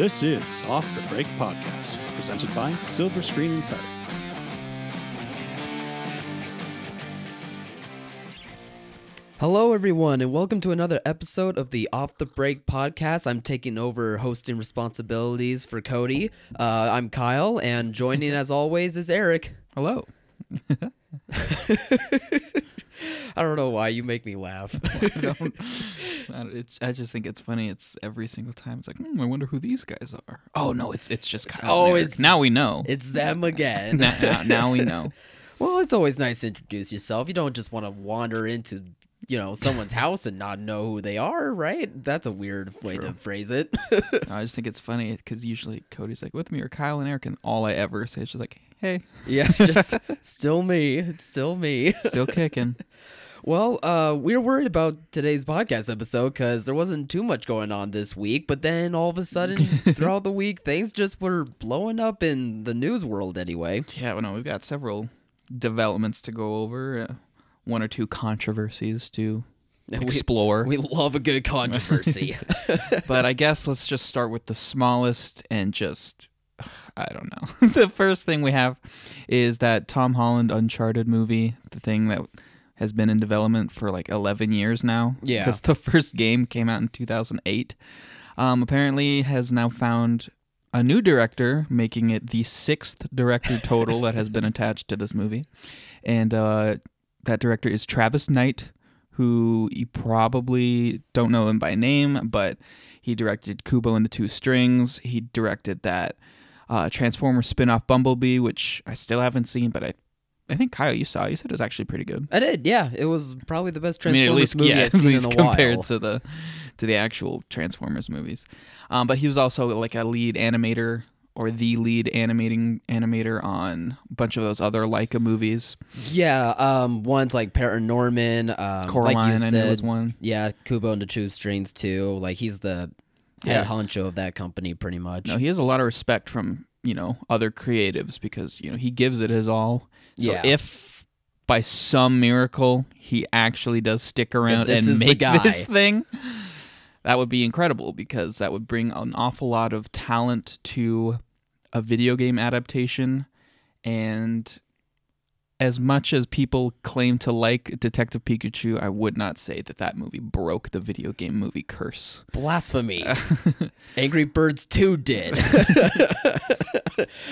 This is Off the Break Podcast, presented by Silver Screen Insider. Hello, everyone, and welcome to another episode of the Off the Break Podcast. I'm taking over hosting responsibilities for Cody. I'm Kyle, and joining, as always, is Eric. Hello. I don't know why you make me laugh. I just think it's funny. It's every single time. It's like, I wonder who these guys are. Oh no, it's just Kyle. Oh, and Eric. Now we know. It's them again. now we know. Well, it's always nice to introduce yourself. You don't just want to wander into, someone's house and not know who they are, right? That's a weird way to phrase it. I just think it's funny because usually Cody's like, with me or Kyle and Eric, and all I ever say is just like, hey. Yeah, just still me. It's still me. Still kicking. Well, we were worried about today's podcast episode because there wasn't too much going on this week, but then all of a sudden, throughout the week, things just were blowing up in the news world anyway. Yeah, well, no, we've got several developments to go over, one or two controversies to explore. We love a good controversy. But I guess let's just start with the smallest and just... I don't know. The first thing we have is that Tom Holland Uncharted movie, the thing that has been in development for like 11 years now. Yeah. Because the first game came out in 2008. Apparently has now found a new director, making it the 6th director total that has been attached to this movie. And that director is Travis Knight, who you probably don't know him by name, but he directed Kubo and the Two Strings. He directed that Transformers spin-off Bumblebee, which I still haven't seen, but I think Kyle, you saw. You said it was actually pretty good. I did, yeah. It was probably the best Transformers movie I've seen in a compared while. to the actual Transformers movies. But he was also like a lead animator or the lead animator on a bunch of those other Leica movies. Yeah, one's like Paranorman. Coraline, like you said, I know was one. Yeah, Kubo and the Two Strings too. Like he's the head honcho of that company pretty much. No, he has a lot of respect from, other creatives because, he gives it his all. So if by some miracle he actually does stick around and make this thing, that would be incredible because that would bring an awful lot of talent to a video game adaptation. And as much as people claim to like Detective Pikachu, I would not say that movie broke the video game movie curse. Blasphemy. Angry Birds 2 did.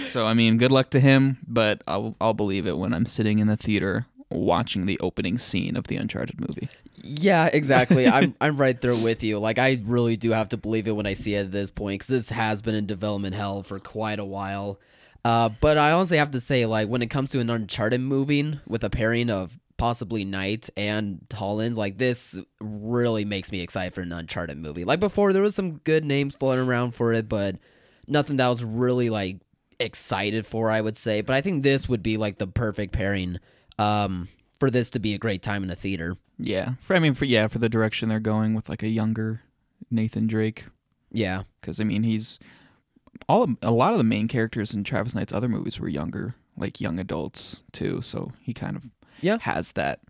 So, good luck to him, but I'll believe it when I'm sitting in the theater watching the opening scene of the Uncharted movie. Yeah, exactly. I'm right there with you. Like, I really do have to believe it when I see it at this point, because this has been in development hell for quite a while. But I honestly have to say, like, when it comes to an Uncharted movie with a pairing of possibly Knight and Holland, like, this really makes me excited for an Uncharted movie. Like, before, there was some good names floating around for it, but nothing that I was really, like, excited for, I would say. But I think this would be, like, the perfect pairing for this to be a great time in the theater. Yeah. For the direction they're going with, like, a younger Nathan Drake. Yeah. Because, he's... a lot of the main characters in Travis Knight's other movies were younger, like young adults too. So he kind of has that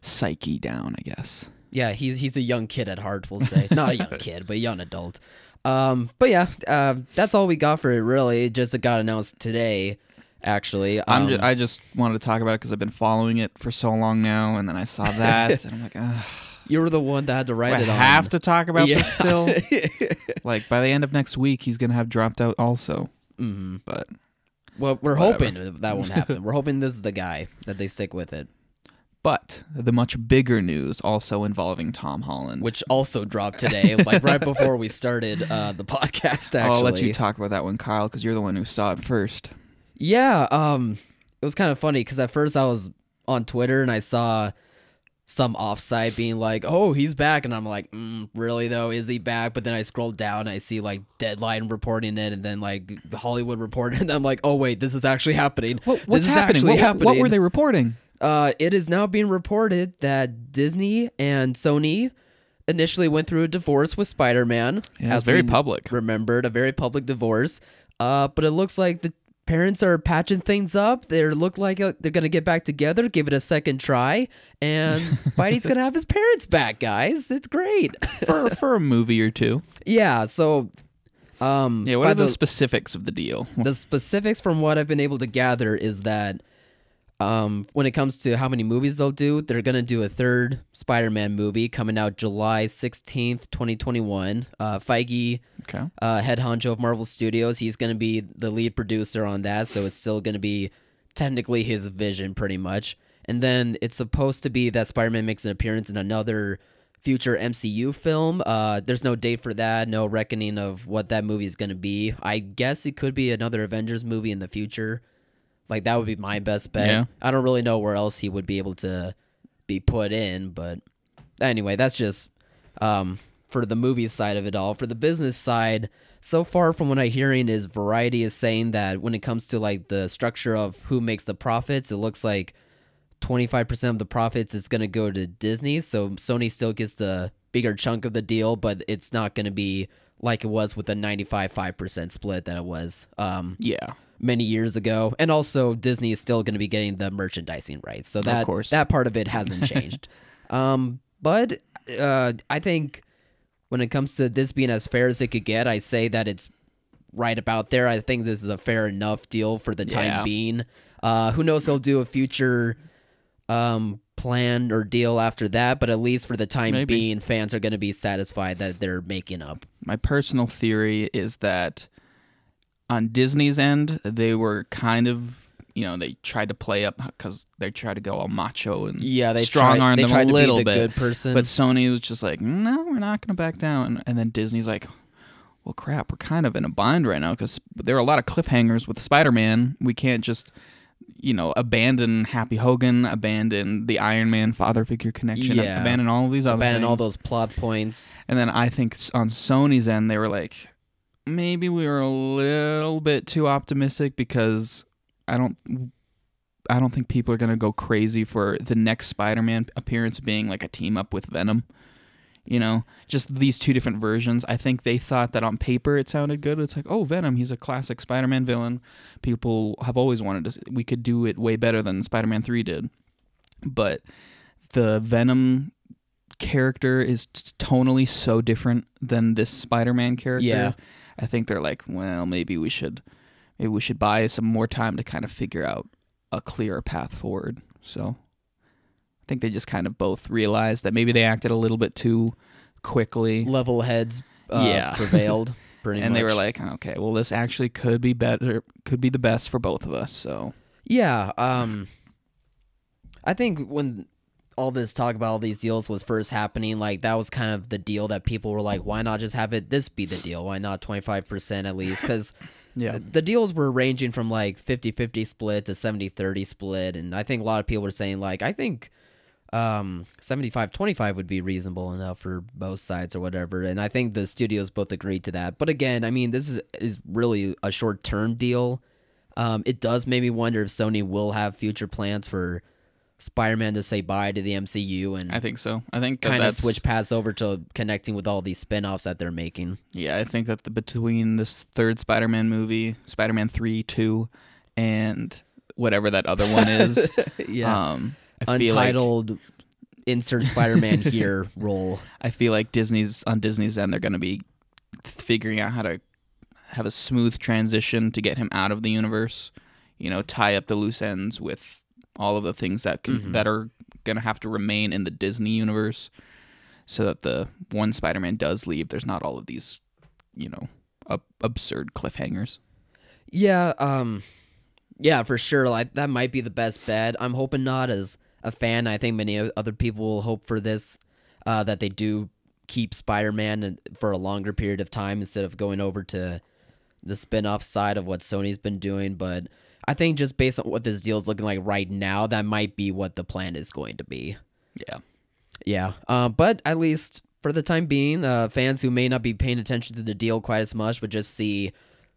psyche down, I guess. Yeah, he's a young kid at heart, we'll say. Not a young kid, but a young adult. But yeah, that's all we got for it. Really, it just got announced today. Actually, I just wanted to talk about it because I've been following it for so long now, and then I saw that, and I'm like, ugh. You were the one that had to write it on. I have to talk about this still. Like, by the end of next week, he's going to have dropped out also. Mm-hmm. But, well, we're hoping that won't happen. We're hoping this is the guy, that they stick with it. But the much bigger news also involving Tom Holland. Which also dropped today, like right before we started the podcast, actually. I'll let you talk about that one, Kyle, because you're the one who saw it first. Yeah, it was kind of funny, because at first I was on Twitter, and I saw some offsite being like, oh, he's back, and I'm like, really though, is he back? But then I scroll down and I see like Deadline reporting it, and then like Hollywood reporting it, and I'm like, oh wait, this is actually happening. What's happening? What were they reporting? It is now being reported that Disney and Sony initially went through a divorce with Spider-Man. Yeah, it's very public. Remembered, a very public divorce. But it looks like the parents are patching things up. They look like they're going to get back together, give it a second try, and Spidey's going to have his parents back, guys. It's great. for a movie or two. Yeah, so What are the specifics of the deal? The specifics from what I've been able to gather is that when it comes to how many movies they'll do, they're going to do a third Spider-Man movie coming out July 16th, 2021. Feige, head honcho of Marvel Studios, he's going to be the lead producer on that, so it's still going to be technically his vision pretty much. And then it's supposed to be that Spider-Man makes an appearance in another future MCU film. There's no date for that, no reckoning of what that movie is going to be. I guess it could be another Avengers movie in the future. Like, that would be my best bet. Yeah. I don't really know where else he would be able to be put in, but anyway, that's just for the movie side of it all. For the business side, so far from what I'm hearing is Variety is saying that when it comes to, like, the structure of who makes the profits, it looks like 25% of the profits is going to go to Disney, so Sony still gets the bigger chunk of the deal, but it's not going to be like it was with the 95-5% split that it was. Many years ago, and also Disney is still going to be getting the merchandising rights, so that part of it hasn't changed. But I think when it comes to this being as fair as it could get, I say that it's right about there. I think this is a fair enough deal for the time being. Who knows? They'll do a future plan or deal after that, but at least for the time being, fans are going to be satisfied that they're making up. My personal theory is that on Disney's end, they were kind of, they tried to play up because they tried to go all macho and they strong-arm them a little bit. Good person. But Sony was just like, no, we're not going to back down. And then Disney's like, well, crap, we're kind of in a bind right now because there are a lot of cliffhangers with Spider-Man. We can't just, abandon Happy Hogan, abandon the Iron Man father figure connection, abandon all of these other things. All those plot points. And then I think on Sony's end, they were like, maybe we were a little bit too optimistic because I don't think people are going to go crazy for the next Spider-Man appearance being like a team up with Venom. Just these two different versions. I think they thought that on paper it sounded good. It's like, oh, Venom, he's a classic Spider-Man villain. People have always wanted to. We could do it way better than Spider-Man 3 did. But the Venom character is tonally so different than this Spider-Man character. Yeah. I think they're like, well, maybe we should buy some more time to kind of figure out a clearer path forward. So I think they just kind of both realized that maybe they acted a little bit too quickly. Level heads prevailed pretty much. And they were like, okay, well, this actually could be better, could be the best for both of us. So yeah, I think when all this talk about all these deals was first happening, like, that was kind of the deal that people were like, why not just have this be the deal? Why not 25% at least? Because the deals were ranging from like 50-50 split to 70-30 split, and I think a lot of people were saying, like, I think 75-25 would be reasonable enough for both sides or whatever, and I think the studios both agreed to that. But again, I mean, this is really a short-term deal. It does make me wonder if Sony will have future plans for Spider-Man to say bye to the MCU, and I think so. I think kind of switch paths over to connecting with all these spin-offs that they're making. Yeah, I think that between this third Spider-Man movie, Spider-Man 3, 2, and whatever that other one is, Untitled insert Spider-Man here role. I feel like Disney's end, they're going to be figuring out how to have a smooth transition to get him out of the universe, tie up the loose ends with all of the things that that are going to have to remain in the Disney universe, so that the one Spider-Man does leave, there's not all of these, absurd cliffhangers. Yeah, for sure. Like, that might be the best bet. I'm hoping not. As a fan, I think many other people will hope for this, that they do keep Spider-Man for a longer period of time instead of going over to the spin-off side of what Sony's been doing. But I think just based on what this deal is looking like right now, that might be what the plan is going to be. Yeah. But at least for the time being, fans who may not be paying attention to the deal quite as much, but just see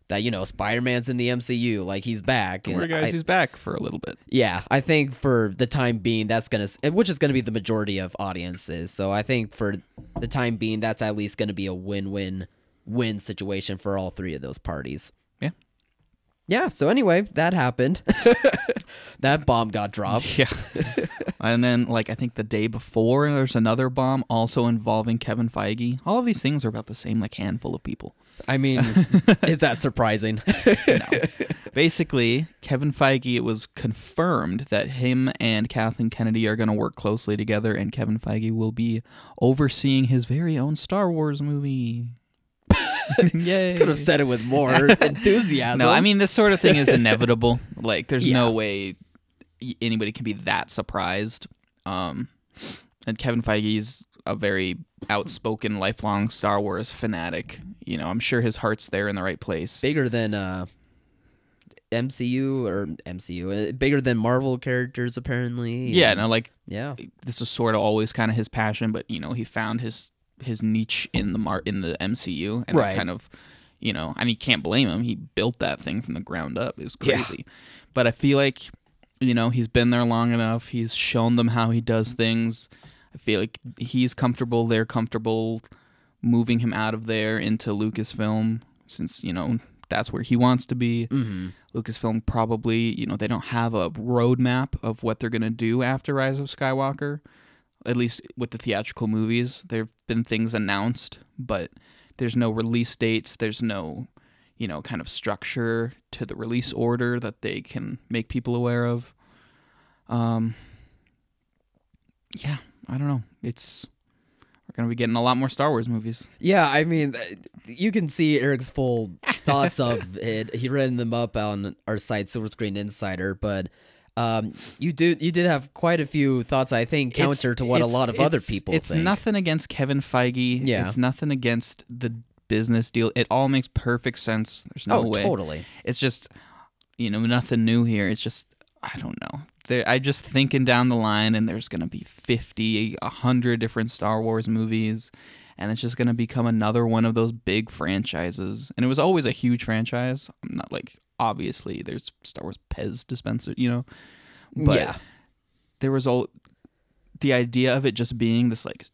that, Spider-Man's in the MCU, like, he's back. He's back for a little bit. Yeah, I think for the time being, which is going to be the majority of audiences. So I think for the time being, that's at least going to be a win-win-win situation for all three of those parties. Yeah, so anyway, that happened. That bomb got dropped. Yeah. And then, like, I think the day before, there's another bomb also involving Kevin Feige. All of these things are about the same, like, handful of people. I mean, is that surprising? No. Basically, Kevin Feige, it was confirmed that him and Kathleen Kennedy are going to work closely together, and Kevin Feige will be overseeing his very own Star Wars movie. Yay. Could have said it with more enthusiasm. No, I mean, this sort of thing is inevitable. Like, there's no way anybody can be that surprised. And Kevin Feige's a very outspoken, lifelong Star Wars fanatic. You know, I'm sure his heart's there in the right place. Bigger than MCU, bigger than Marvel characters, apparently. Yeah, no, like, this was sort of always kind of his passion, but, you know, he found his niche in the MCU, and that kind of, you know, and you can't blame him. He built that thing from the ground up. It was crazy. But I feel like, you know, he's been there long enough. He's shown them how he does things. I feel like he's comfortable. They're comfortable moving him out of there into Lucasfilm, since, you know, that's where he wants to be. Lucasfilm probably, you know, they don't have a roadmap of what they're going to do after Rise of Skywalker. At least with the theatrical movies, there have been things announced, but there's no release dates. There's no, you know, kind of structure to the release order that they can make people aware of. Yeah, I don't know. We're going to be getting a lot more Star Wars movies. Yeah, I mean, you can see Eric's full thoughts of it. He written them up on our site, Silver Screen Insider, but you did have quite a few thoughts, I think, counter to what a lot of other people think. It's nothing against Kevin Feige. Yeah. It's nothing against the business deal. It all makes perfect sense. There's no way. Totally. It's just, you know, nothing new here. It's just, I don't know. I just thinking down the line, and there's going to be 50, 100 different Star Wars movies, and it's just going to become another one of those big franchises. And it was always a huge franchise. I'm not like, obviously, there's Star Wars Pez dispenser, you know? But there was the idea of it just being this, like,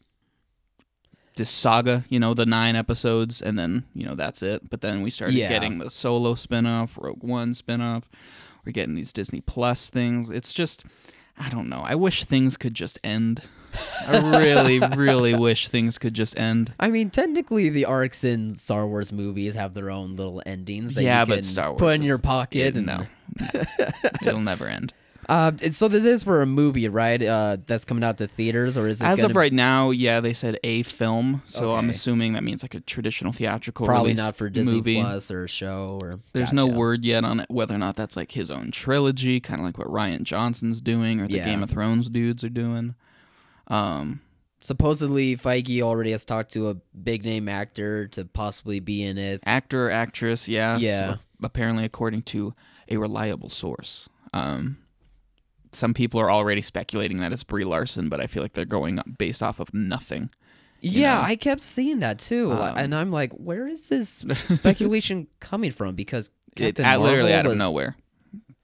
this saga, you know, the 9 episodes, and then, you know, that's it. But then we started getting the Solo spinoff, Rogue One spinoff. We're getting these Disney Plus things. It's just, I don't know. I wish things could just end. I really, really wish things could just end. I mean, technically, the arcs in Star Wars movies have their own little endings that you can but Star Wars put in your pocket. No. It'll never end. So this is for a movie, right? That's coming out to theaters, or is it? As of right now, they said a film. So I'm assuming that means like a traditional theatrical probably release not for Disney movie. Plus or a show. Or there's no word yet on it, whether or not that's like his own trilogy, kind of like what Rian Johnson's doing or the Game of Thrones dudes are doing. Supposedly, Feige already has talked to a big name actor to possibly be in it. Actor, actress, Yeah. So apparently, according to a reliable source. Some people are already speculating that it's Brie Larson, but I feel like they're going based off of nothing. Yeah, I kept seeing that too, and I'm like, where is this speculation coming from? Because Captain Marvel literally out of nowhere.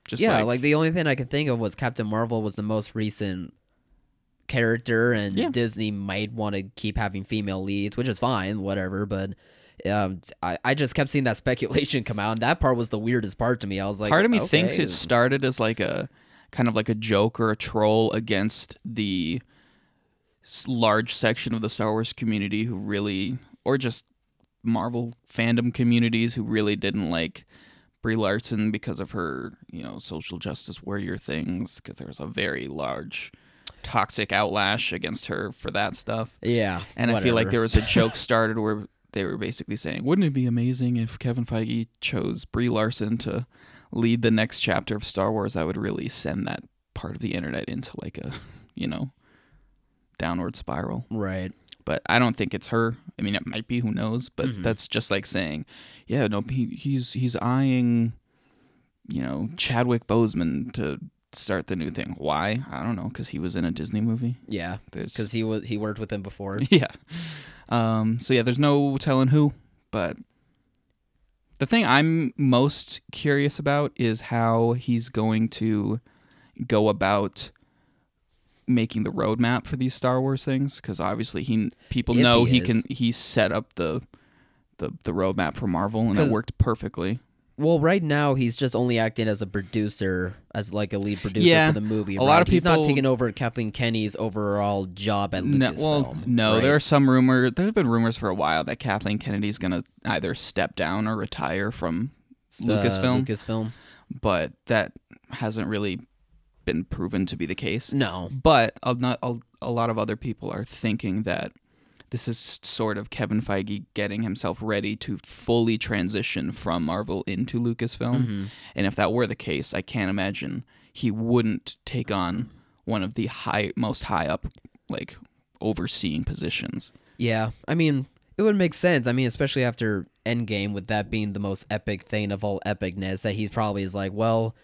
Just like the only thing I could think of was Captain Marvel was the most recent character, and Disney might want to keep having female leads, which is fine, whatever. But I just kept seeing that speculation come out, and that part was the weirdest part to me. I was like, part of me thinks it started as like a kind of like a joke or a troll against the large section of the Star Wars community who really, or just Marvel fandom communities who really didn't like Brie Larson because of her, you know, social justice warrior things, because there was a very large toxic outlash against her for that stuff. Yeah. And I feel like there was a joke started where they were basically saying, wouldn't it be amazing if Kevin Feige chose Brie Larson to lead the next chapter of Star Wars? I would really send that part of the internet into like a, you know, downward spiral. Right. But I don't think it's her. I mean, it might be, who knows? But that's just like saying, yeah, no, he's eyeing, you know, Chadwick Boseman to start the new thing. Why? I don't know, because he was in a Disney movie. Yeah, because he worked with him before. Yeah. So yeah, there's no telling who, but the thing I'm most curious about is how he's going to go about making the roadmap for these Star Wars things, because obviously he set up the roadmap for Marvel, and it worked perfectly. Well, right now he's just only acting as a producer, as like a lead producer for the movie. A lot of people. He's not taking over Kathleen Kenney's overall job at Lucasfilm. No, there are some rumors. There's been rumors for a while that Kathleen Kennedy's gonna either step down or retire from Lucasfilm. But that hasn't really been proven to be the case. No. But a lot of other people are thinking that this is sort of Kevin Feige getting himself ready to fully transition from Marvel into Lucasfilm. Mm-hmm. And if that were the case, I can't imagine he wouldn't take on one of the most high up, like, overseeing positions. Yeah, I mean, it would make sense. I mean, especially after Endgame, with that being the most epic thing of all epicness, that he probably is like, well,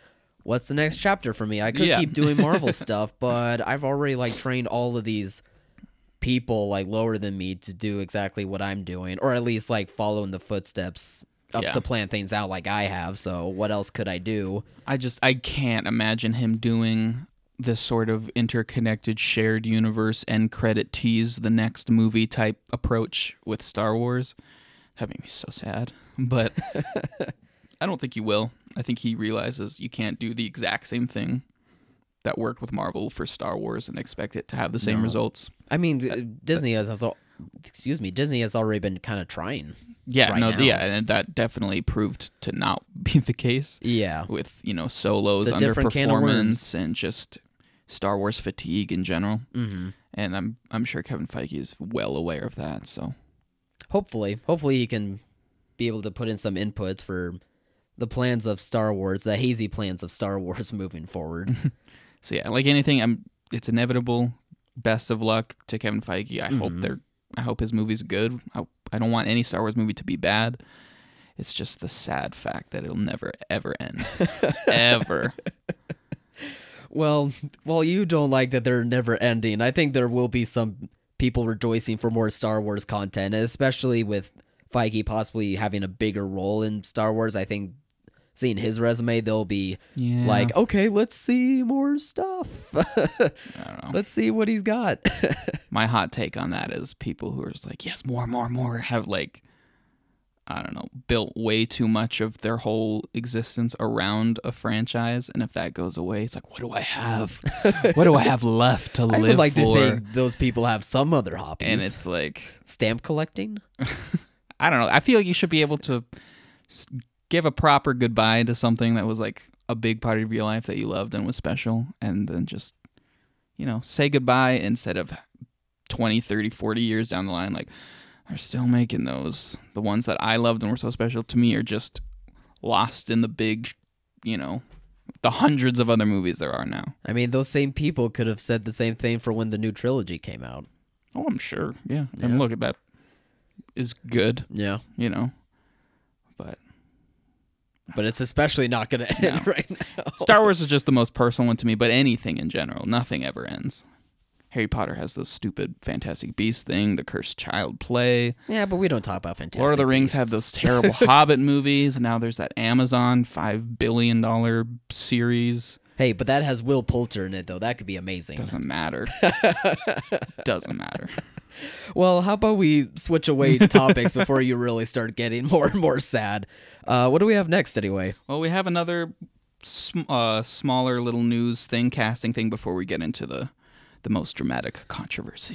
what's the next chapter for me? I could keep doing Marvel stuff, but I've already, like, trained all of these people like lower than me to do exactly what I'm doing, or at least like follow in the footsteps to plan things out like I have. So what else could I do? I can't imagine him doing this sort of interconnected shared universe end credit tease the next movie type approach with Star Wars. That made me so sad. But I don't think he will. I think he realizes you can't do the exact same thing that worked with Marvel for Star Wars and expect it to have the same results. I mean, Disney has already been kind of trying. Yeah, and that definitely proved to not be the case. Yeah, with Solo's underperformance and just Star Wars fatigue in general. Mm-hmm. And I'm sure Kevin Feige is well aware of that. So hopefully he can be able to put in some input for the plans of Star Wars, the hazy plans of Star Wars moving forward. So yeah, like anything, it's inevitable. Best of luck to Kevin Feige. I hope his movie's good. I don't want any Star Wars movie to be bad. It's just the sad fact that it'll never ever end, ever. Well, you don't like that they're never ending. I think there will be some people rejoicing for more Star Wars content, especially with Feige possibly having a bigger role in Star Wars. I think, seeing his resume, they'll be like, okay, let's see more stuff. I don't know. Let's see what he's got. My hot take on that is people who are just like, yes, more, have like, I don't know, built way too much of their whole existence around a franchise. And if that goes away, it's like, what do I have? What do I have left to live for? I would like to think those people have some other hobbies. And it's like... Stamp collecting? I don't know. I feel like you should be able to give a proper goodbye to something that was like a big part of your life that you loved and was special, and then just, say goodbye instead of 20, 30, 40 years down the line. Like, they're still making those. The ones that I loved and were so special to me are just lost in the big, the hundreds of other movies there are now. I mean, those same people could have said the same thing for when the new trilogy came out. Oh, I'm sure. Yeah. And look, that is good. Yeah. But it's especially not going to end right now. Star Wars is just the most personal one to me, but anything in general, nothing ever ends. Harry Potter has the stupid Fantastic Beasts thing, the Cursed Child play. Yeah, but we don't talk about Fantastic Lord of the Rings Beasts. have those terrible Hobbit movies, and now there's that Amazon $5 billion series. Hey, but that has Will Poulter in it, though. That could be amazing. Doesn't matter. Doesn't matter. Well, how about we switch away topics before you really start getting more and more sad? What do we have next, anyway? Well, we have another smaller little news thing, casting thing, before we get into the most dramatic controversy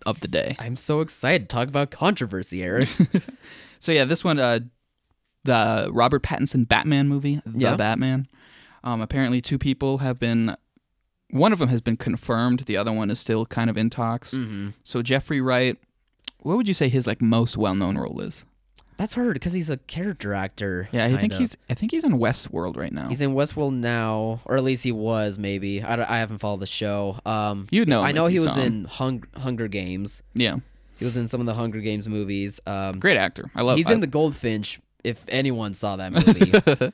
of the day. I'm so excited to talk about controversy, Eric. So yeah, this one, the Robert Pattinson Batman movie, The Batman. Apparently 2 people have been... One of them has been confirmed. The other one is still kind of in talks. Mm-hmm. So Jeffrey Wright, what would you say his most well-known role is? That's hard because he's a character actor. Yeah, I think he's in Westworld right now. He's in Westworld now, or at least he was. Maybe I haven't followed the show. You'd know. I know he was in Hunger Games. Yeah, he was in some of the Hunger Games movies. Great actor. I love. He's in The Goldfinch. If anyone saw that movie.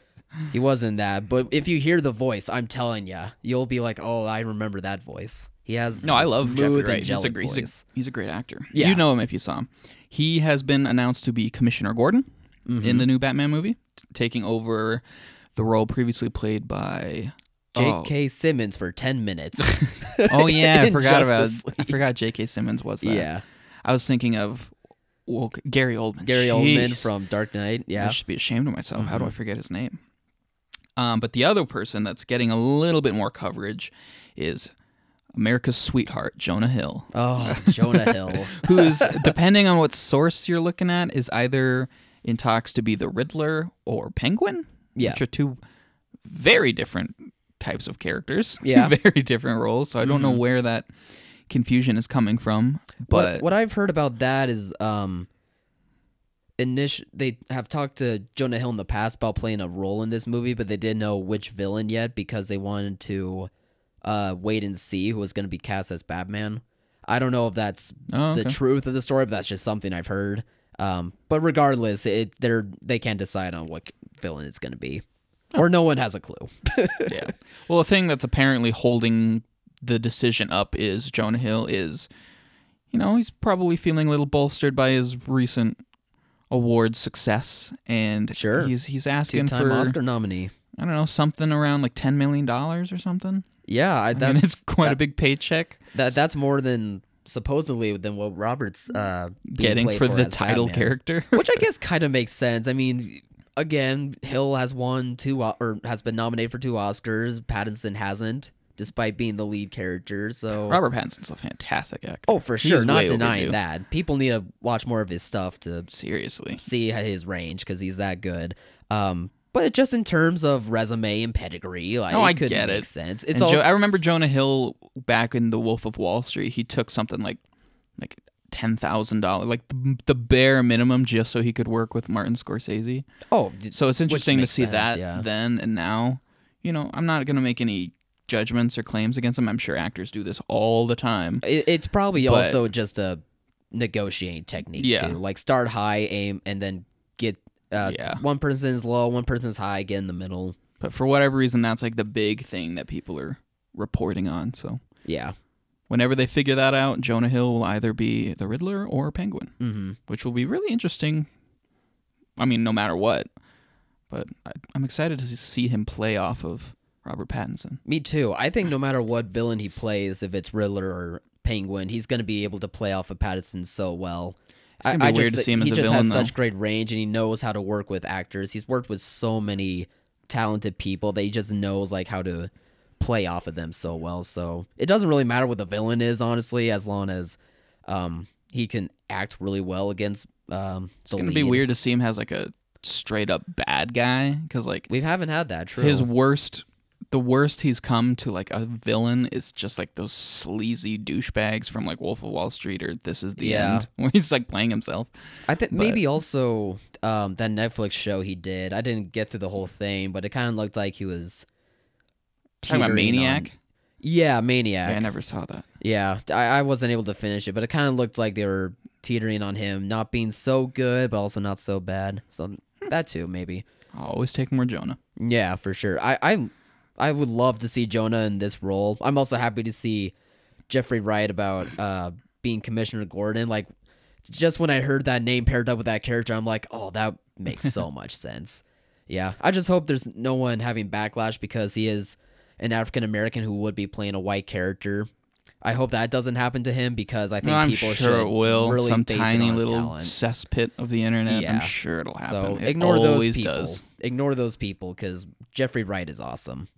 He was in that, but if you hear the voice, I'm telling you, you'll be like, "Oh, I remember that voice." He has I love Jeffrey Wright. He's a great actor. Yeah. You know him if you saw him. He has been announced to be Commissioner Gordon in the new Batman movie, taking over the role previously played by J.K. Simmons for 10 minutes. Oh yeah, I forgot J.K. Simmons was that. Yeah, I was thinking of Gary Oldman. Gary Oldman from Dark Knight. Yeah. I should be ashamed of myself. How do I forget his name? But the other person that's getting a little bit more coverage is America's sweetheart, Jonah Hill. Oh, Jonah Hill. Who is, depending on what source you're looking at, is either in talks to be the Riddler or Penguin. Yeah. Which are two very different types of characters. Yeah. Two very different roles. So I don't know where that confusion is coming from. But what I've heard about that is they have talked to Jonah Hill in the past about playing a role in this movie, but they didn't know which villain yet because they wanted to wait and see who was going to be cast as Batman. I don't know if that's the truth of the story, but that's just something I've heard. But regardless, they can't decide on what villain it's going to be, or no one has a clue. Yeah. Well, the thing that's apparently holding the decision up is Jonah Hill is, he's probably feeling a little bolstered by his recent award success, and sure, he's asking two-time for Oscar nominee. I don't know, something around like $10 million or something. Yeah, I mean, it's quite a big paycheck. That's more than supposedly than what Robert's getting for the title Batman, character, which I guess kind of makes sense. I mean, again, Hill has won has been nominated for 2 Oscars. Pattinson hasn't, despite being the lead character. So Robert Pattinson's a fantastic actor. Oh, for sure, He's not way denying overdue. that. People need to watch more of his stuff to Seriously see his range because he's that good. But just in terms of resume and pedigree, like, I it could get make it. sense. And I remember Jonah Hill back in The Wolf of Wall Street. He took something like $10,000, like the bare minimum, just so he could work with Martin Scorsese. Oh, so it's interesting to see that yeah. then and now. I'm not going to make any judgments or claims against him. I'm sure actors do this all the time. It's probably also just a negotiating technique Yeah. too. Like start high, aim, and then get one person's low, one person's high, get in the middle. But for whatever reason, that's like the big thing that people are reporting on. So yeah, whenever they figure that out, Jonah Hill will either be the Riddler or Penguin, which will be really interesting. I mean, no matter what. But I'm excited to see him play off of Robert Pattinson. Me too. I think no matter what villain he plays, if it's Riddler or Penguin, he's going to be able to play off of Pattinson so well. It's going to be weird to see him as a villain, He just has though. such great range, and he knows how to work with actors. He's worked with so many talented people that he just knows like how to play off of them so well. So it doesn't really matter what the villain is, honestly, as long as he can act really well against It's going to be weird to see him as like a straight up bad guy, because like we haven't had that. True. The worst he's come to like a villain is just like those sleazy douchebags from like Wolf of Wall Street or This Is the End, where he's like playing himself. I think maybe also that Netflix show he did. I didn't get through the whole thing, but it kind of looked like he was talking about Maniac. Yeah, Maniac. Yeah, I never saw that. Yeah, I wasn't able to finish it, but it kind of looked like they were teetering on him not being so good, but also not so bad. So that too, maybe. I'll always take more Jonah. Yeah, for sure. I would love to see Jonah in this role. I'm also happy to see Jeffrey Wright about being Commissioner Gordon. Like, just when I heard that name paired up with that character, I'm like, oh, that makes so much sense. Yeah, I just hope there's no one having backlash because he is an African American who would be playing a white character. I hope that doesn't happen to him because I think people should it will. really Some base tiny it on his little talent. cesspit of the internet. Yeah. I'm sure it'll happen. So ignore those people. Does. Ignore those people because Jeffrey Wright is awesome.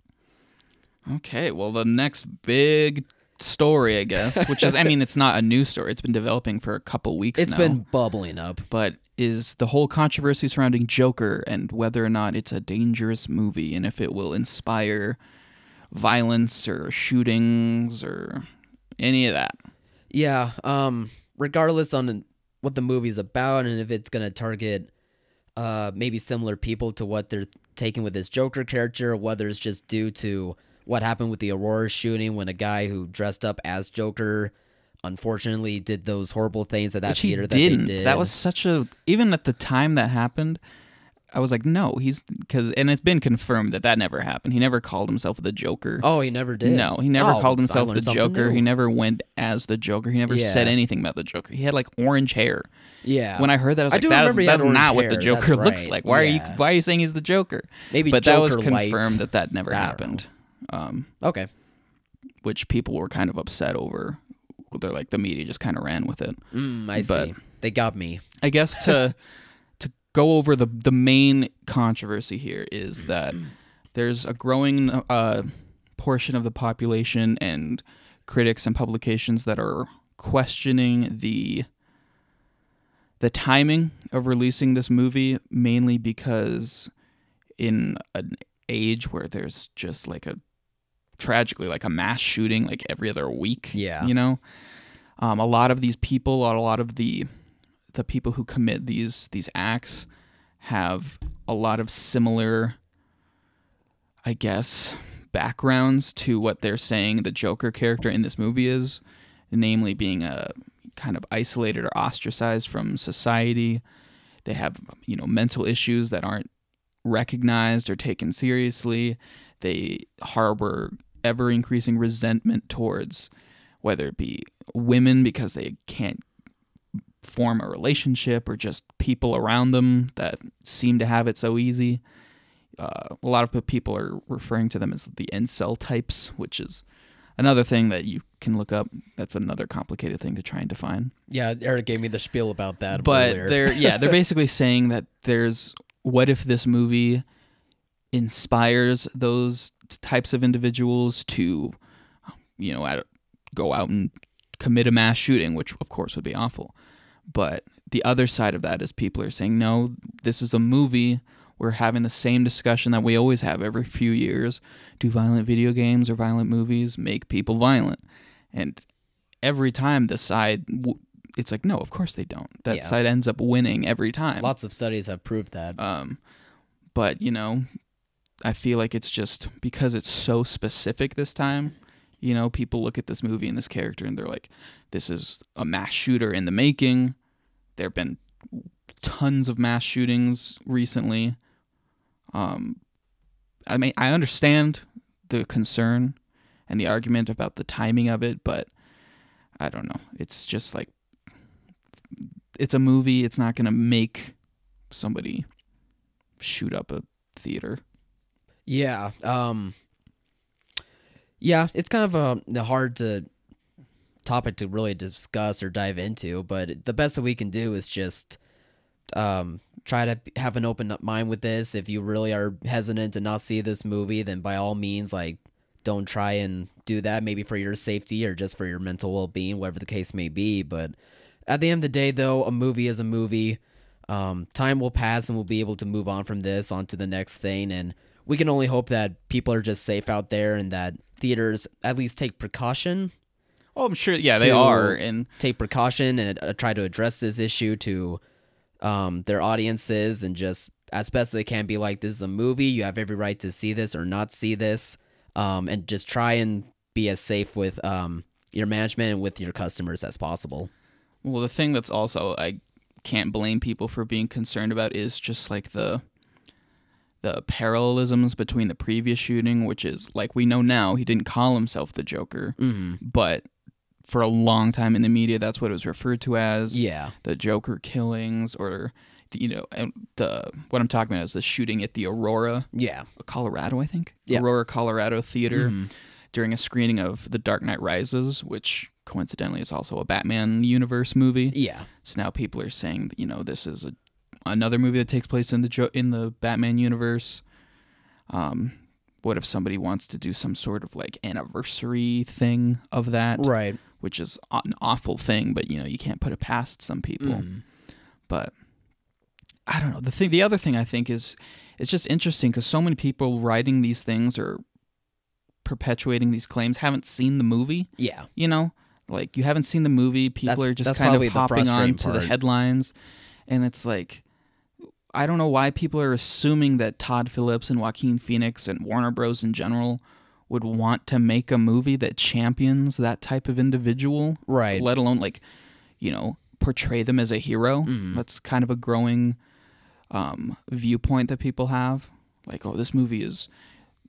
Okay, well, the next big story, I guess, which is, I mean, it's not a new story. It's been developing for a couple weeks now. It's been bubbling up. But is the whole controversy surrounding Joker and whether or not it's a dangerous movie and if it will inspire violence or shootings or any of that. Yeah, regardless on what the movie's about and if it's going to target maybe similar people to what they're taking with this Joker character, or whether it's just due to what happened with the Aurora shooting when a guy who dressed up as Joker unfortunately did those horrible things at that Which theater he that didn't. they did. That was such a... Even at the time that happened, I was like, no, and it's been confirmed that never happened. He never called himself the Joker. Oh, he never did? No, he never called I himself the learned something Joker. new. He never went as the Joker. He never said anything about the Joker. He had like orange hair. Yeah. When I heard that, I was like, that's not what the Joker looks like. Why are you saying he's the Joker? Maybe but Joker that was confirmed that never happened. Okay. Which people were kind of upset over. They're like, the media just kind of ran with it. I see. They got me. I guess to go over the main controversy here is that there's a growing portion of the population and critics and publications that are questioning the timing of releasing this movie, mainly because in an age where there's just like tragically like a mass shooting like every other week, you know, a lot of these people, a lot of the people who commit these acts have a lot of similar, I guess, backgrounds to what they're saying the Joker character in this movie is, namely being a kind of isolated or ostracized from society. They have, you know, mental issues that aren't recognized or taken seriously. They harbor ever increasing resentment towards whether it be women because they can't form a relationship or just people around them that seem to have it so easy. A lot of people are referring to them as the incel types, which is another thing that you can look up. That's another complicated thing to try and define. Yeah, Eric gave me the spiel about that. But earlier. they're basically saying that what if this movie inspires those types of individuals to, you know, go out and commit a mass shooting, which of course would be awful. But the other side of that is people are saying, no, this is a movie. We're having the same discussion that we always have every few years. Do violent video games or violent movies make people violent? And every time the side, it's like, no, of course they don't. That side ends up winning every time. Lots of studies have proved that. But, you know, I feel like it's just because it's so specific this time. You know, people look at this movie and this character and they're like, this is a mass shooter in the making. There have been tons of mass shootings recently. I mean, I understand the concern and the argument about the timing of it, but I don't know. It's just like, it's a movie. It's not going to make somebody shoot up a theater. Yeah. Yeah, it's kind of a hard topic to really discuss or dive into, but the best that we can do is just try to have an open mind with this. If you really are hesitant to not see this movie, then by all means, like, don't try and do that, maybe for your safety or just for your mental well-being, whatever the case may be. But at the end of the day, though, a movie is a movie. Time will pass and we'll be able to move on from this onto the next thing, and we can only hope that people are just safe out there and that theaters at least take precaution. Oh, I'm sure, yeah, they are. And take precaution and try to address this issue to their audiences, and just as best they can be like, this is a movie, you have every right to see this or not see this, and just try and be as safe with your management and with your customers as possible. Well, the thing that's also I can't blame people for being concerned about is just like the parallelisms between the previous shooting, which is, like, we know now he didn't call himself the Joker, but for a long time in the media, that's what it was referred to as. Yeah. The Joker killings, or, you know, what I'm talking about is the shooting at the Aurora, Colorado, I think. Yeah. Aurora, Colorado theater during a screening of The Dark Knight Rises, which coincidentally is also a Batman universe movie. Yeah. So now people are saying, you know, this is another movie that takes place in the Batman universe. What if somebody wants to do some sort of like anniversary thing of that? Right. Which is an awful thing, but you know, you can't put it past some people. But I don't know. The other thing I think is, it's just interesting because so many people writing these things or perpetuating these claims haven't seen the movie. Yeah. You know, like, you haven't seen the movie. People are just kind of hopping on to the headlines. And it's like, I don't know why people are assuming that Todd Phillips and Joaquin Phoenix and Warner Bros. In general would want to make a movie that champions that type of individual. Right. Let alone, like, you know, portray them as a hero. That's kind of a growing viewpoint that people have. Like, oh, this movie's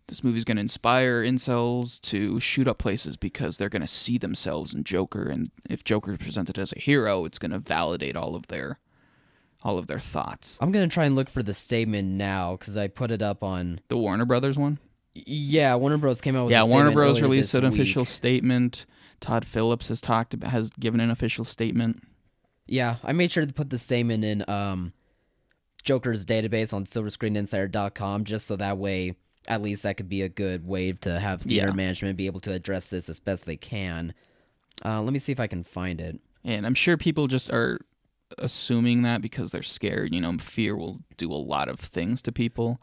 going to inspire incels to shoot up places because they're going to see themselves in Joker, and if Joker is presented as a hero, it's going to validate all of their thoughts. I'm going to try and look for the statement now because I put it up on the Warner Brothers one. Yeah, Warner Bros. Came out with a statement. Warner Bros. Released an official statement. Todd Phillips has given an official statement. Yeah, I made sure to put the statement in Joker's database on silverscreeninsider.com just so that way, at least that could be a good way to have theater management be able to address this as best they can. Let me see if I can find it. And I'm sure people just are assuming that because they're scared. You know, fear will do a lot of things to people.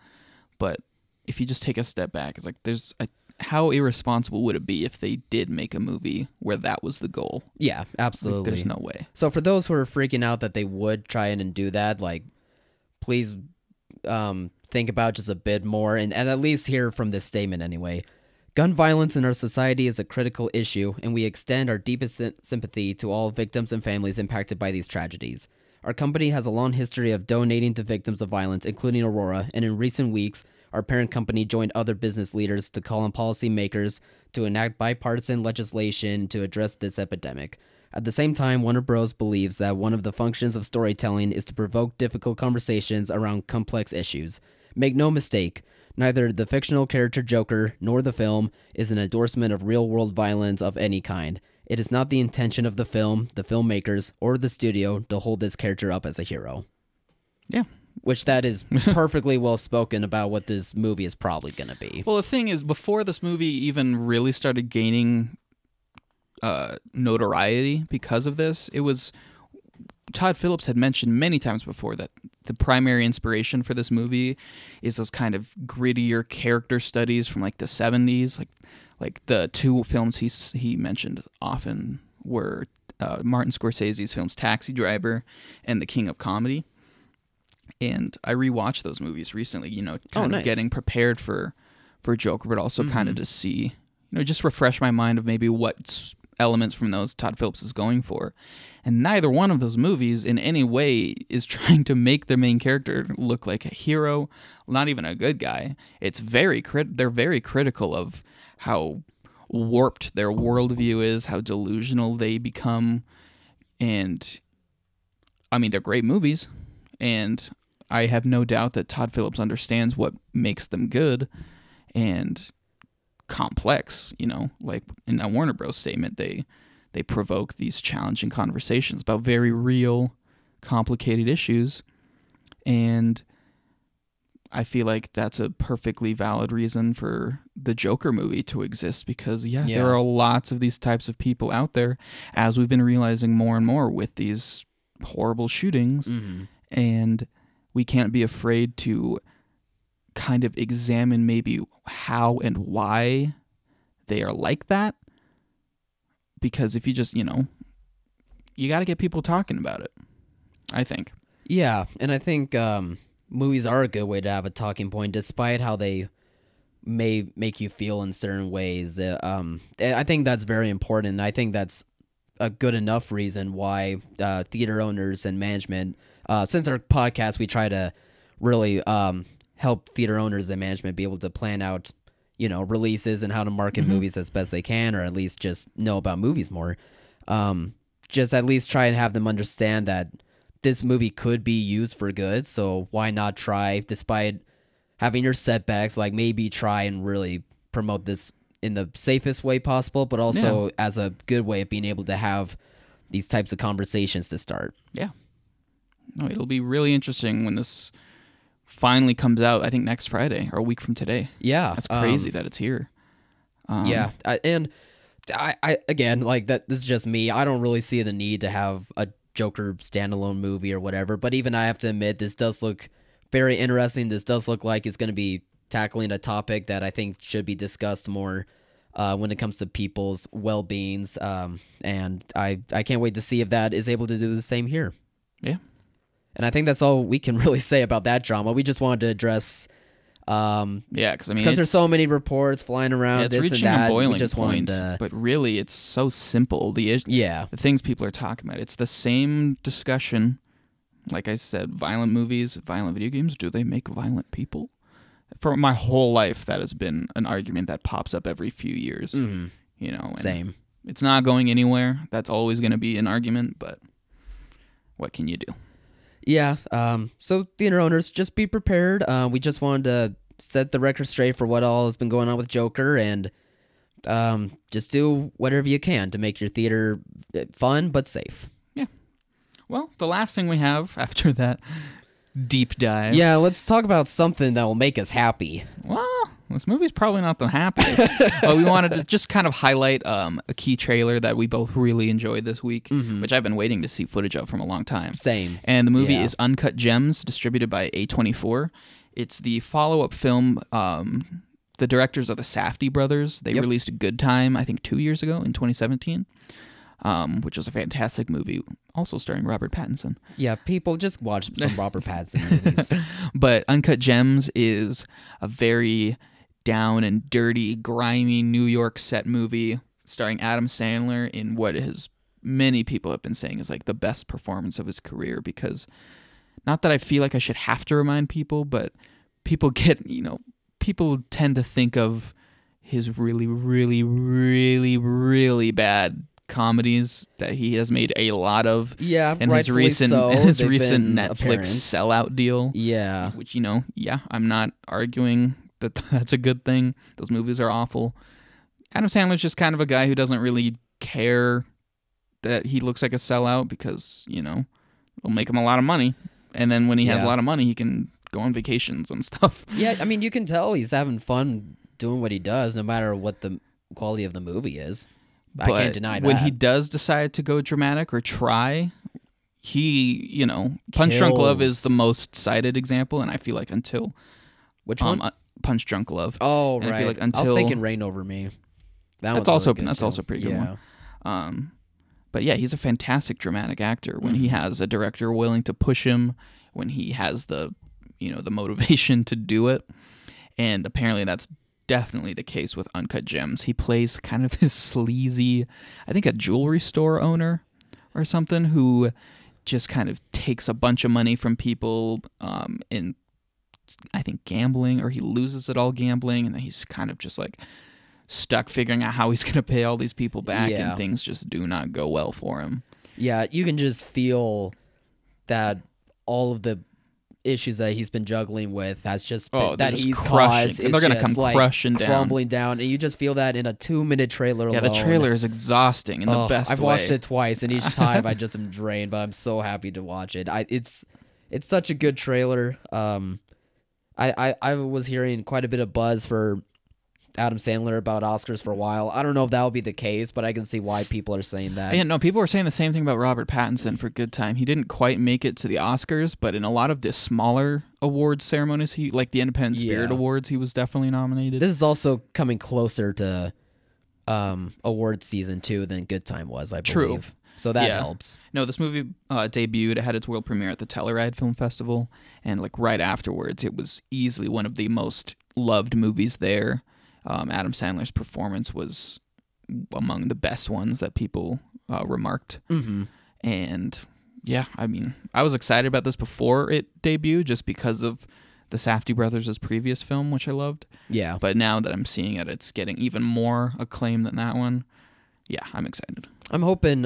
But if you just take a step back, it's like how irresponsible would it be if they did make a movie where that was the goal? Yeah, absolutely. Like, there's no way. So for those who are freaking out that they would try and do that, like, please think about just a bit more and at least hear from this statement anyway. Gun violence in our society is a critical issue, and we extend our deepest sympathy to all victims and families impacted by these tragedies. Our company has a long history of donating to victims of violence, including Aurora, and in recent weeks, our parent company joined other business leaders to call on policymakers to enact bipartisan legislation to address this epidemic. At the same time, Warner Bros. Believes that one of the functions of storytelling is to provoke difficult conversations around complex issues. Make no mistake, neither the fictional character Joker nor the film is an endorsement of real-world violence of any kind. It is not the intention of the film, the filmmakers, or the studio to hold this character up as a hero. Yeah. Which that is perfectly well spoken about what this movie is probably going to be. Well, the thing is, before this movie even really started gaining notoriety because of this, it was Todd Phillips had mentioned many times before that the primary inspiration for this movie is those kind of grittier character studies from like the 70s. Like the two films he mentioned often were Martin Scorsese's films Taxi Driver and The King of Comedy. And I rewatched those movies recently, you know, kind of getting prepared for Joker, but also kind of to see, you know, just refresh my mind of maybe what elements from those Todd Phillips is going for. And neither one of those movies in any way is trying to make their main character look like a hero, not even a good guy. It's they're very critical of how warped their worldview is, how delusional they become. And I mean, they're great movies, and I have no doubt that Todd Phillips understands what makes them good and complex, you know, like in that Warner Bros. Statement, they provoke these challenging conversations about very real, complicated issues, and I feel like that's a perfectly valid reason for the Joker movie to exist because, there are lots of these types of people out there, as we've been realizing more and more with these horrible shootings, and we can't be afraid to kind of examine maybe how and why they are like that, because if you just, you know, you got to get people talking about it, I think. Yeah, and I think movies are a good way to have a talking point, despite how they may make you feel in certain ways. I think that's very important. I think that's a good enough reason why theater owners and management, since our podcast, we try to really help theater owners and management be able to plan out, you know, releases and how to market movies as best they can, or at least just know about movies more. Just at least try and have them understand that this movie could be used for good, so why not try, despite having your setbacks, like maybe try and really promote this in the safest way possible, but also as a good way of being able to have these types of conversations to start. Yeah. No, it'll be really interesting when this finally comes out, I think next Friday or a week from today. Yeah. That's crazy that it's here. And I again, like that, this is just me. I don't really see the need to have a Joker standalone movie or whatever, but even I have to admit, this does look very interesting. This does look like it's going to be tackling a topic that I think should be discussed more when it comes to people's well-beings, and I can't wait to see if that is able to do the same here. Yeah. And I think that's all we can really say about that drama. We just wanted to address, because I mean, because there's so many reports flying around. It's this reaching and that. a boiling just point, but really, it's so simple. The things people are talking about. It's the same discussion. Like I said, violent movies, violent video games. Do they make violent people? For my whole life, that has been an argument that pops up every few years. You know, and same. It's not going anywhere. That's always going to be an argument. But what can you do? Yeah, so theater owners, just be prepared. We just wanted to set the record straight for what all has been going on with Joker, and just do whatever you can to make your theater fun but safe. Yeah. Well, the last thing we have after that deep dive. Yeah, let's talk about something that will make us happy. Well, this movie's probably not the happiest. But we wanted to just kind of highlight a key trailer that we both really enjoyed this week, which I've been waiting to see footage of from a long time. Same. And the movie is Uncut Gems, distributed by A24. It's the follow-up film. The directors are the Safdie brothers. They released Good Time, I think, 2 years ago in 2017. Which was a fantastic movie, also starring Robert Pattinson. Yeah, people just watch some Robert Pattinson movies. But Uncut Gems is a very down and dirty, grimy New York set movie starring Adam Sandler in what many people have been saying is like the best performance of his career, because not that I feel like I should have to remind people, but people tend to think of his really, really, really, really bad comedies that he has made a lot of. Yeah, and his recent Netflix apparent. sellout deal. Yeah. Which, I'm not arguing that that's a good thing. Those movies are awful. Adam Sandler's just kind of a guy who doesn't really care that he looks like a sellout because, it'll make him a lot of money. And then when he has a lot of money, he can go on vacations and stuff. Yeah, I mean, you can tell he's having fun doing what he does, no matter what the quality of the movie is. But I can't deny that. When he does decide to go dramatic or try, he, Punch Drunk Love is the most cited example, and I feel like until... Which one? Punch Drunk Love. Oh, and right. I feel like until... I was thinking Reign Over Me. That's also a pretty good one. But yeah, he's a fantastic dramatic actor when he has a director willing to push him, when he has the motivation to do it. And apparently that's definitely the case with Uncut Gems. He plays kind of this sleazy, I think a jewelry store owner or something, who just kind of takes a bunch of money from people in, I think, gambling, or he loses it all gambling, and then he's kind of just like stuck figuring out how he's going to pay all these people back, and things just do not go well for him. Yeah, you can just feel that all of the issues that he's been juggling with has just been, that he's caused. They're going to come crushing down. Crumbling down, and you just feel that in a 2-minute trailer alone. Yeah, the trailer is exhausting in the best way. I've watched it twice, and each time I just am drained, but I'm so happy to watch it. It's such a good trailer. I was hearing quite a bit of buzz for Adam Sandler about Oscars for a while. I don't know if that'll be the case, but I can see why people are saying that. Yeah, no, people were saying the same thing about Robert Pattinson for Good Time. He didn't quite make it to the Oscars, but in a lot of the smaller awards ceremonies, like the Independent Spirit Awards, he was definitely nominated. This is also coming closer to awards season 2 than Good Time was, I believe. True. So that helps. No, this movie debuted. It had its world premiere at the Telluride Film Festival, and like right afterwards, it was easily one of the most loved movies there. Adam Sandler's performance was among the best ones that people remarked. And yeah, I mean, I was excited about this before it debuted just because of the Safdie brothers' previous film, which I loved. Yeah. But now that I'm seeing it, it's getting even more acclaim than that one. Yeah, I'm excited. I'm hoping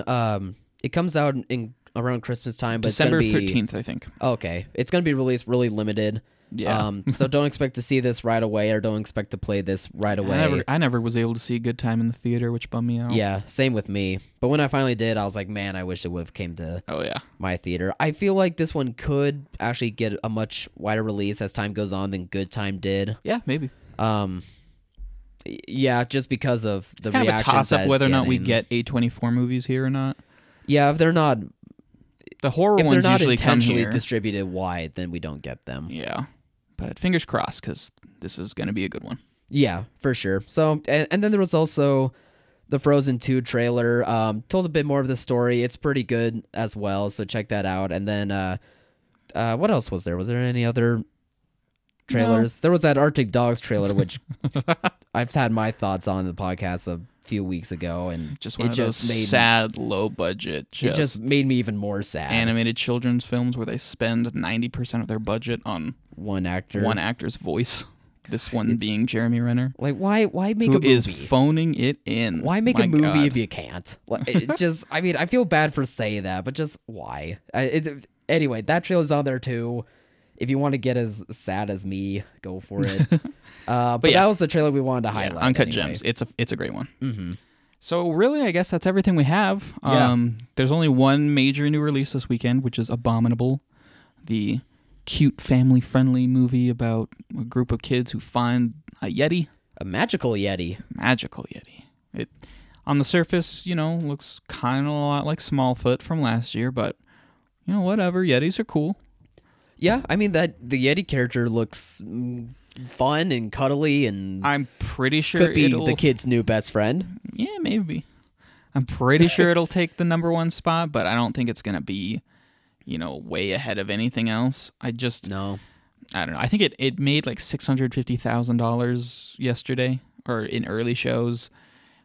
it comes out in around Christmas time, but December it's gonna be 13th, I think. Okay. It's going to be released really limited. Yeah. So don't expect to see this right away, or don't expect to play this right away. I never was able to see Good Time in the theater, which bummed me out. Yeah, same with me. But when I finally did, I was like, man, I wish it would have came to my theater. I feel like this one could actually get a much wider release as time goes on than Good Time did. Yeah, maybe. Yeah, just because of the reactions. It's kind of a toss-up whether or not we get A24 movies here or not. Yeah, if they're not... The horror ones usually come here. If they're not intentionally distributed wide, then we don't get them. Yeah. But fingers crossed, because this is going to be a good one. Yeah, for sure. So, and then there was also the Frozen 2 trailer. Told a bit more of the story. It's pretty good as well, so check that out. And then, what else was there? Was there any other trailers? No. There was that Arctic Dogs trailer, which I've had my thoughts on the podcast a few weeks ago, and just one of those sad, low budget. It just made me even more sad. Animated children's films where they spend 90% of their budget on one actor's voice. This one being Jeremy Renner. Like, why make a movie? Who is phoning it in? Why make a movie if you can't? It just, I mean, I feel bad for saying that, but just why? Anyway, that trailer's on there too. If you want to get as sad as me, go for it. But that was the trailer we wanted to highlight. Uncut Gems. It's a great one. Mm-hmm. So really, I guess that's everything we have. There's only one major new release this weekend, which is Abominable, the cute family-friendly movie about a group of kids who find a Yeti. A magical Yeti. Magical Yeti. It, on the surface, looks kind of a lot like Smallfoot from last year, but, whatever. Yetis are cool. Yeah, I mean, the Yeti character looks fun and cuddly, and I'm pretty sure could be the kid's new best friend. Yeah, maybe. I'm pretty sure it'll take the #1 spot, but I don't think it's gonna be, way ahead of anything else. I don't know. I think it made like $650,000 yesterday, or in early shows,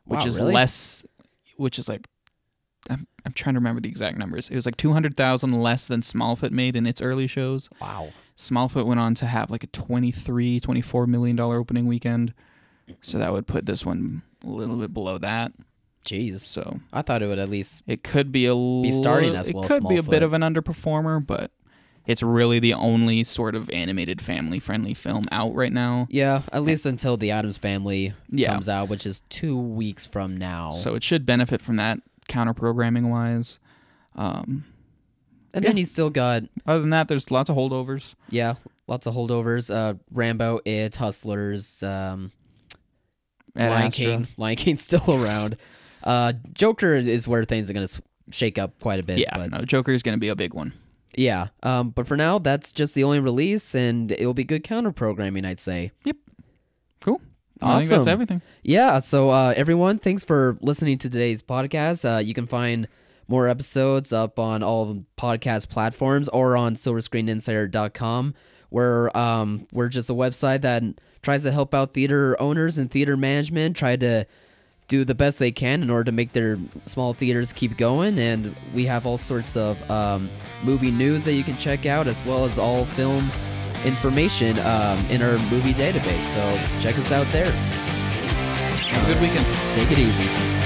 which is really? less. Which is like, I'm trying to remember the exact numbers. It was like $200,000 less than Smallfoot made in its early shows. Wow. Smallfoot went on to have like a $24 million opening weekend. So that would put this one a little bit below that. Jeez. So I thought it would at least it could be starting as well. It could be a bit of an underperformer, but it's really the only sort of animated family-friendly film out right now. Yeah, at least until The Addams Family comes out, which is 2 weeks from now. So it should benefit from that counter-programming wise. And then you still got... Other than that, there's lots of holdovers. Yeah, lots of holdovers. Rambo, It, Hustlers, Lion King. Lion King's still around. Joker is where things are going to shake up quite a bit. Yeah, Joker is going to be a big one. Yeah, but for now, that's just the only release, and it'll be good counter-programming, I'd say. Yep. Cool. Awesome. I think that's everything. Yeah, so everyone, thanks for listening to today's podcast. You can find more episodes up on all the podcast platforms or on silverscreeninsider.com, where we're just a website that tries to help out theater owners and theater management, try to do the best they can in order to make their small theaters keep going. And we have all sorts of movie news that you can check out, as well as all film information in our movie database. So check us out there. Have a good weekend. Take it easy.